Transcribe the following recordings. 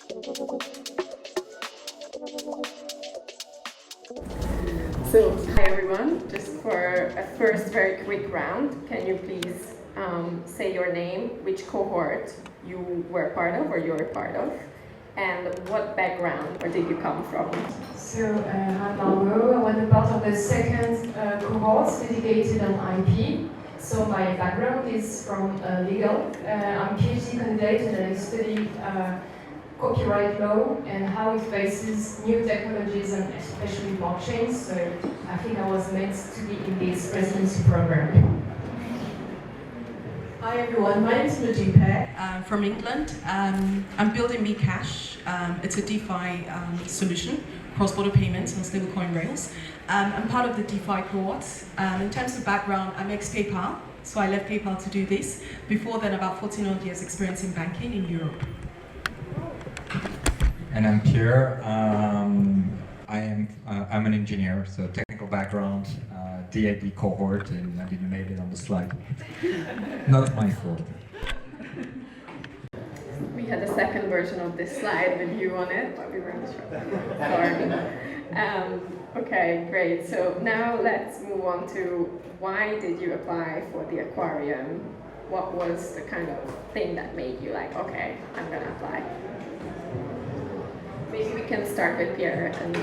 So, hi everyone. Just for a first very quick round, can you please say your name, which cohort you were part of or you're part of, and what background or did you come from? So, I'm Margaux. I was a part of the second cohort dedicated on IP. So my background is from legal. I'm PhD candidate and I study copyright law and how it faces new technologies and especially blockchain. So I think I was meant to be in this residency program. Hi everyone, my name is Modupe from England. I'm building meCash. It's a DeFi solution, cross-border payments on stablecoin rails. I'm part of the DeFi cohort. In terms of background, I'm ex-PayPal, so I left PayPal to do this. Before then, about 14 odd years experience in banking in Europe. And I'm Pierre. I'm an engineer, so technical background, DAD cohort, and I didn't make it on the slide. Not my fault. We had a second version of this slide with you on it, but we weren't sure. Sorry. Okay, great. So now let's move on to why did you apply for the aquarium? What was the kind of thing that made you like, okay, I'm gonna apply? Maybe we can start with Pierre and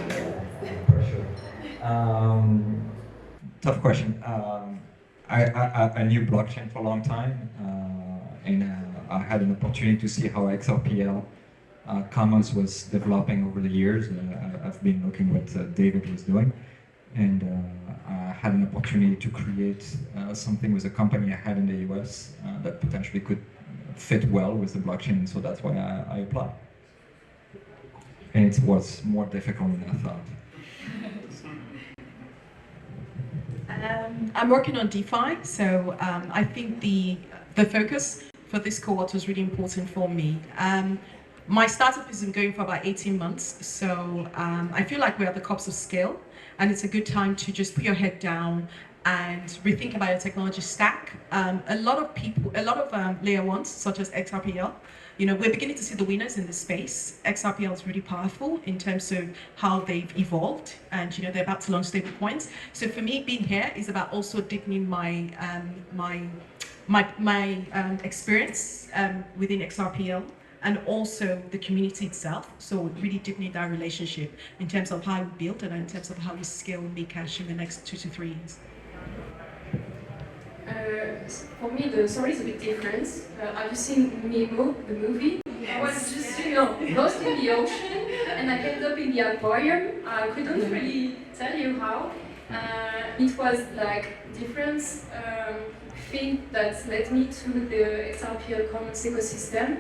For sure. Tough question. I knew blockchain for a long time, and I had an opportunity to see how XRPL Commons was developing over the years. I've been looking what David was doing, and I had an opportunity to create something with a company I had in the US that potentially could fit well with the blockchain, so that's why I applied. And it was more difficult than I thought. I'm working on DeFi, so I think the focus for this cohort was really important for me. My startup has been going for about 18 months, so I feel like we're at the cups of scale, and it's a good time to just put your head down and rethink about your technology stack. A lot of layer ones, such as XRPL, we're beginning to see the winners in this space. XRPL is really powerful in terms of how they've evolved, and they're about to launch stable coins. So for me, being here is about also deepening my experience within XRPL and also the community itself. So really deepening that relationship in terms of how we build and in terms of how we scale meCash in the next 2 to 3 years. For me, the story is a bit different. Have you seen Nemo, the movie? Yes. I was just, lost in the ocean, and I ended up in the aquarium. I couldn't really tell you how. It was like different thing that led me to the XRPL Commons ecosystem.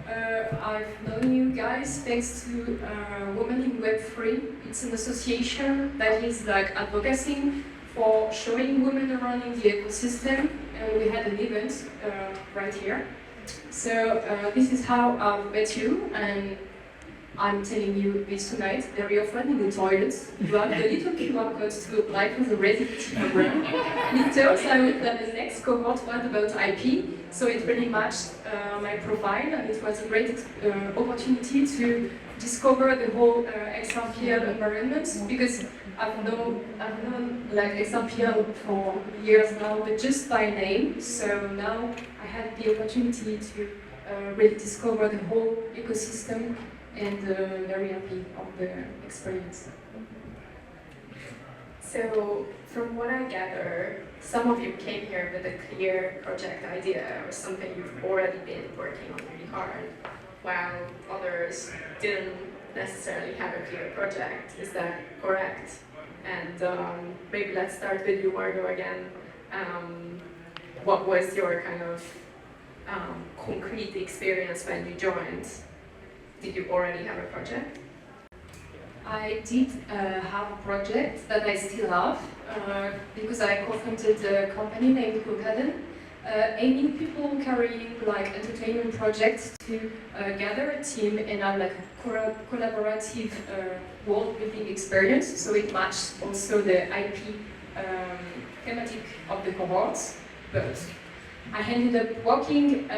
I've known you guys thanks to Women in Web3. It's an association that is like advocating for showing women around in the ecosystem, and we had an event right here. So this is how I've met you, and I'm telling you this tonight very often in the toilets. You have the little QR code to apply for the residency program. And it turns out that the next cohort was about IP, so it really matched my profile, and it was a great opportunity to discover the whole XRPL environment, because I've known like XRPL for years now, but just by name. So now I had the opportunity to really discover the whole ecosystem, and very happy of the experience. So, from what I gather, some of you came here with a clear project idea or something you've already been working on really hard, while others didn't necessarily have a clear project. Is that correct? And maybe let's start with you, Margaux, again. What was your kind of concrete experience when you joined? Did you already have a project? I did have a project that I still have, because I co-founded a company named Gokaden, aiming people carrying like entertainment projects to gather a team and have like a collaborative world-building experience. So it matched also the IP thematic of the cohorts, but I ended up working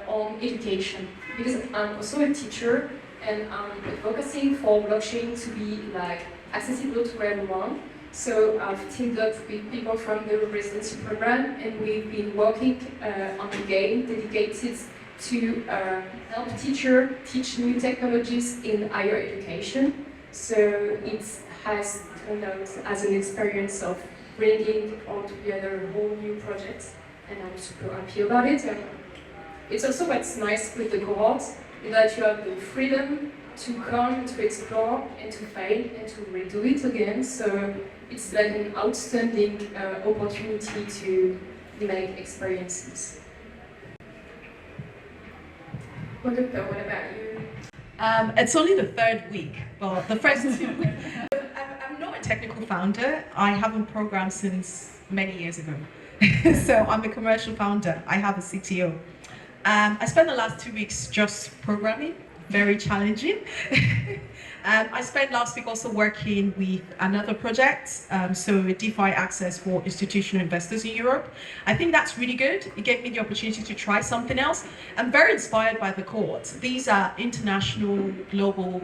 on education, because I'm also a teacher, and I'm advocating for blockchain to be like accessible to everyone. So I've teamed up with people from the residency program, and we've been working on a game dedicated to help teachers teach new technologies in higher education. So it has turned out as an experience of bringing all together a whole new project, and I'm super happy about it. And it's also what's nice with the cohort, that you have the freedom to come, to explore, and to fail, and to redo it again. So it's like an outstanding opportunity to make experiences. Modupe, what about you? It's only the third week, but the first 2 weeks. I'm not a technical founder. I haven't programmed since many years ago. So I'm a commercial founder. I have a CTO. I spent the last 2 weeks just programming, very challenging. I spent last week also working with another project, so DeFi access for institutional investors in Europe. I think that's really good. It gave me the opportunity to try something else. I'm very inspired by the Cohort. These are international, global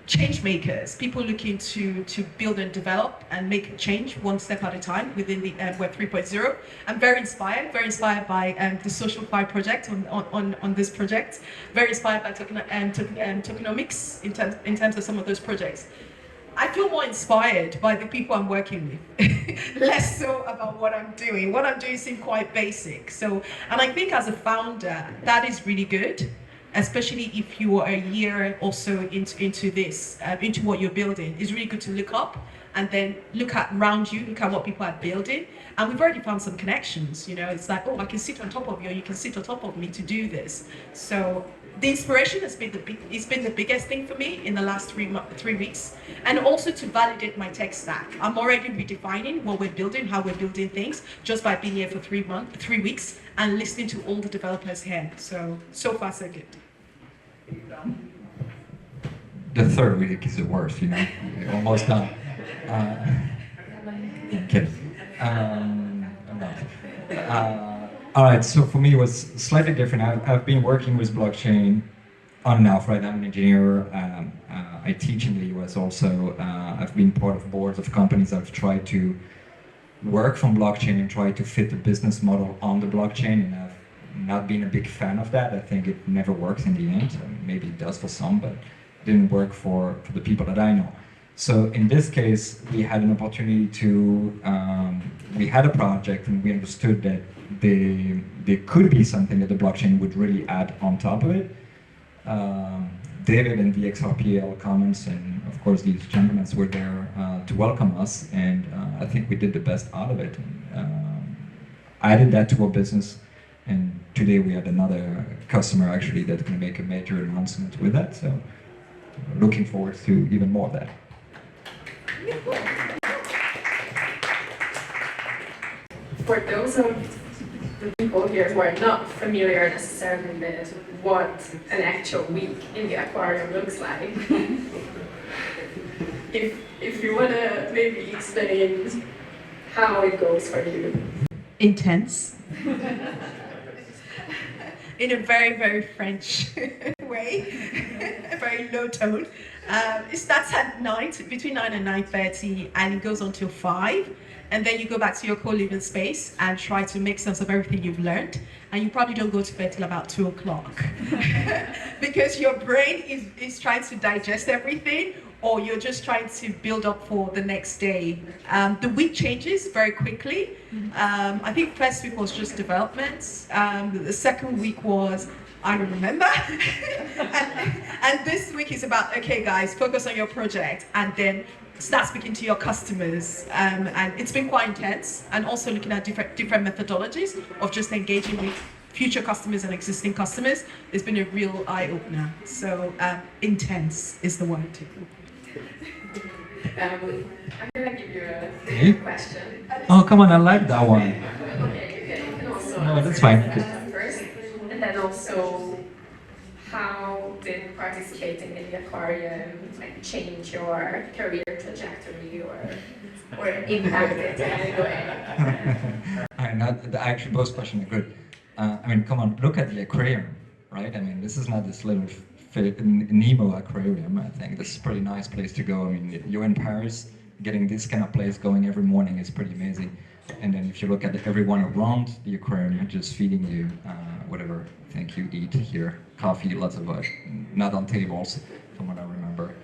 change makers, people looking to build and develop and make change one step at a time within the Web 3.0. I'm very inspired by the Social Fi project on this project, very inspired by tokenomics in terms of some of those projects. I feel more inspired by the people I'm working with, less so about what I'm doing. What I'm doing seems quite basic. So, and I think as a founder, that is really good, especially if you are a year or so into this, into what you're building. It's really good to look up and then look at around you, look at what people are building. And we've already found some connections, you know, it's like, oh, I can sit on top of you, or you can sit on top of me to do this. So the inspiration has been the biggest thing for me in the last 3 weeks, and also to validate my tech stack. I'm already redefining what we're building, how we're building things, just by being here for 3 weeks and listening to all the developers here. So far so good. The third week is the worst, you know. You're almost done. Okay. I'm not. All right, so for me it was slightly different. I've been working with blockchain on and off, right? I'm an engineer. I teach in the US also. I've been part of boards of companies. I've tried to work from blockchain and try to fit the business model on the blockchain, and I've not been a big fan of that. I think it never works in the end. Maybe it does for some, but it didn't work for the people that I know. So in this case, we had an opportunity to, we had a project, and we understood that there could be something that the blockchain would really add on top of it. David and the XRPL Commons, and of course these gentlemen were there to welcome us, and I think we did the best out of it. Added that to our business, and today we had another customer actually that's going to make a major announcement with that. So looking forward to even more of that. For those of the people here who are not familiar necessarily with what an actual week in the aquarium looks like, if you want to maybe explain how it goes for you. Intense. In a very, very French way, a very low tone. It starts at night, between 9 and 9:30, and it goes on till 5. And then you go back to your co-living space and try to make sense of everything you've learned. And you probably don't go to bed till about 2 o'clock. Because your brain is trying to digest everything, or you're just trying to build up for the next day. The week changes very quickly. I think first week was just development. The second week was, I don't remember. and this week is about, okay guys, focus on your project, and then start speaking to your customers. And it's been quite intense, and also looking at different methodologies of just engaging with future customers and existing customers. It's been a real eye-opener. So intense is the word. I'm gonna give you a question. Oh, come on, I like that one. Okay, you can also No, that's fine. first, and then also, how did participating in the aquarium change your career trajectory or impact it in any way? Actually, both questions are good. I mean, come on, look at the aquarium, right? I mean, this is not this little Nemo Aquarium. I think this is a pretty nice place to go. I mean, you're in Paris, getting this kind of place going every morning is pretty amazing. And then if you look at everyone around the aquarium, just feeding you whatever thing you eat here, coffee, lots of not on tables, from what I remember.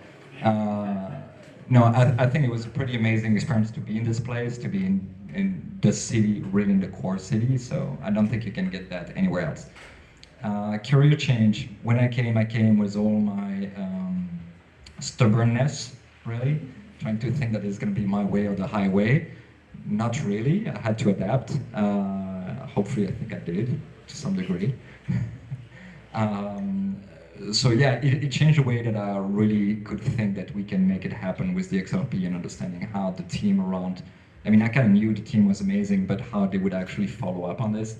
No, I think it was a pretty amazing experience to be in this place, to be in the city, really in the core city. So I don't think you can get that anywhere else. Career change. When I came with all my stubbornness, really, trying to think that it's going to be my way or the highway. Not really. I had to adapt. Hopefully, I think I did to some degree. So yeah, it changed the way that I really could think that we can make it happen with the XRP and understanding how the team around. I mean, I kind of knew the team was amazing, but how they would actually follow up on this.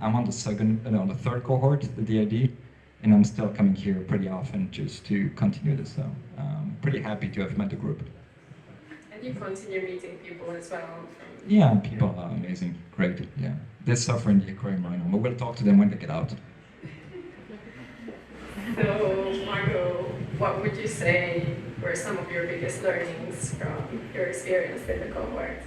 I'm on the third cohort, the DID, and I'm still coming here pretty often just to continue this. So I'm pretty happy to have met the group. And you continue meeting people as well? Yeah, people are amazing, great, yeah. They suffer in the aquarium right now, but we'll talk to them when they get out. So, Margaux, what would you say were some of your biggest learnings from your experience in the cohort?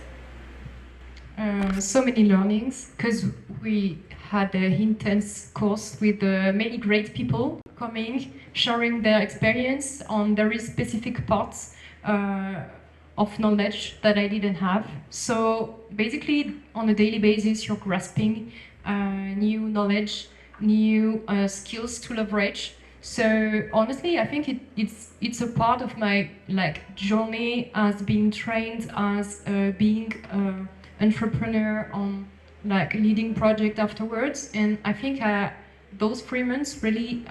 So many learnings, because we had an intense course with many great people coming, sharing their experience on very specific parts of knowledge that I didn't have. So basically, on a daily basis, you're grasping new knowledge, new skills to leverage. So honestly, I think it's a part of my journey as being trained as being entrepreneur on leading project afterwards, and I think those 3 months really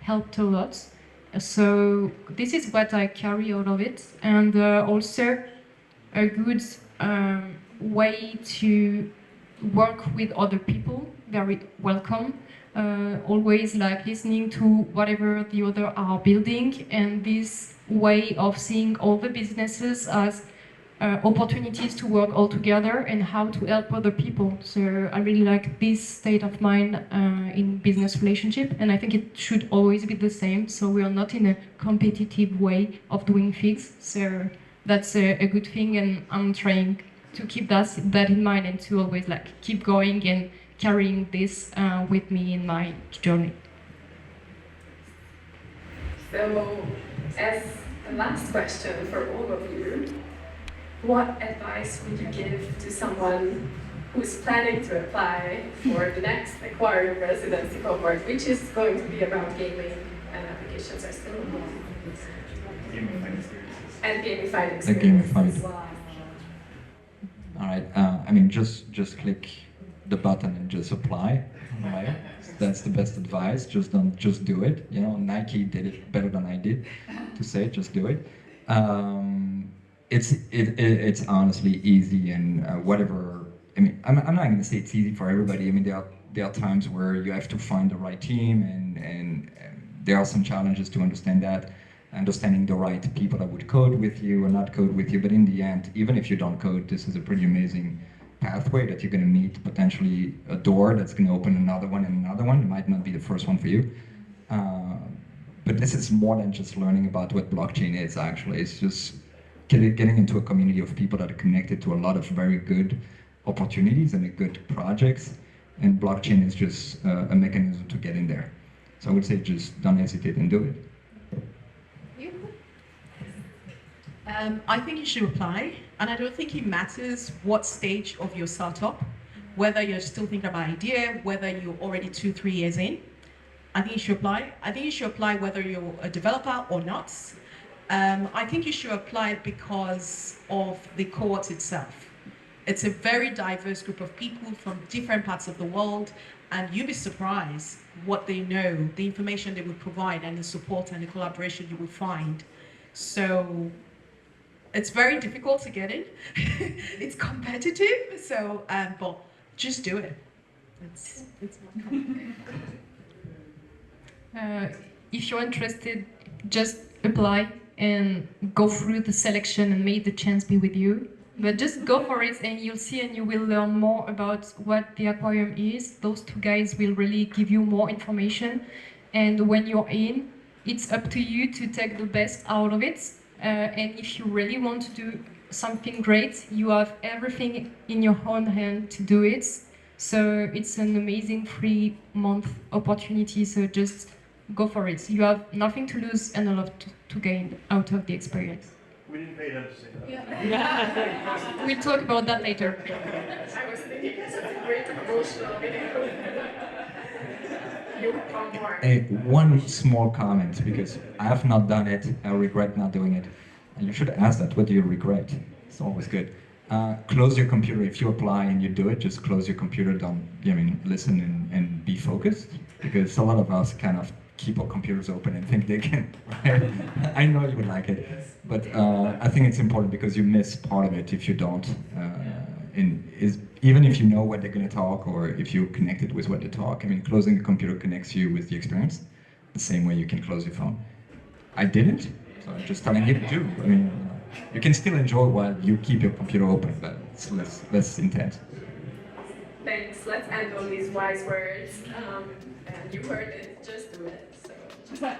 helped a lot. So this is what I carry out of it, and also a good way to work with other people, very welcome. Always listening to whatever the other are building, and this way of seeing all the businesses as opportunities to work all together and how to help other people. So I really like this state of mind in business relationship, and I think it should always be the same. So we are not in a competitive way of doing things. So that's a good thing, and I'm trying to keep that in mind and to always keep going and carrying this with me in my journey. So, as the last question for all of you, what advice would you give to someone who's planning to apply for the next Aquarium Residency cohort, which is going to be about gaming and applications are still involved? And gamified experiences. All right. I mean, just click the button and just apply. Right? That's the best advice. Just do it. You know, Nike did it better than I did. To say, just do it. It's honestly easy, and whatever. I mean, I'm not going to say it's easy for everybody. I mean, there are times where you have to find the right team, and there are some challenges to understanding the right people that would code with you or not code with you. But in the end, even if you don't code, this is a pretty amazing pathway that you're going to meet, potentially a door that's going to open another one and another one. It might not be the first one for you. But this is more than just learning about what blockchain is, actually. It's just getting into a community of people that are connected to a lot of very good opportunities and good projects. And blockchain is just a mechanism to get in there. So I would say just don't hesitate and do it. I think you should apply, and I don't think it matters what stage of your startup, whether you're still thinking about idea, whether you're already 2-3 years in. I think you should apply. I think you should apply whether you're a developer or not. I think you should apply because of the cohort itself. It's a very diverse group of people from different parts of the world, and you'll be surprised what they know, the information they will provide, and the support and the collaboration you will find. So it's very difficult to get in. It's competitive, so but just do it. It's not complicated. If you're interested, just apply and go through the selection and may the chance be with you. But just go for it, and you'll see, and you will learn more about what the aquarium is. Those 2 guys will really give you more information. And when you're in, it's up to you to take the best out of it. And if you really want to do something great, you have everything in your own hand to do it. So it's an amazing 3-month opportunity. So just go for it. You have nothing to lose and a lot to gain out of the experience. We didn't pay them to say that. Yeah. We'll talk about that later. I was thinking it's a great promotional video. You will come more. One small comment, because I have not done it, I regret not doing it. And you should ask that, what do you regret? It's always good. Close your computer. If you apply and you do it, just close your computer, don't, listen and be focused. Because a lot of us kind of keep our computers open and think they can, right? I know you would like it, but I think it's important because you miss part of it if you don't. Even if you know what they're going to talk or if you're connected with what they talk, closing the computer connects you with the experience the same way you can close your phone. I didn't, so I'm just telling you to do. You can still enjoy while you keep your computer open, but it's less intense. Thanks. Let's end on these wise words. And you heard it. Just do it. So.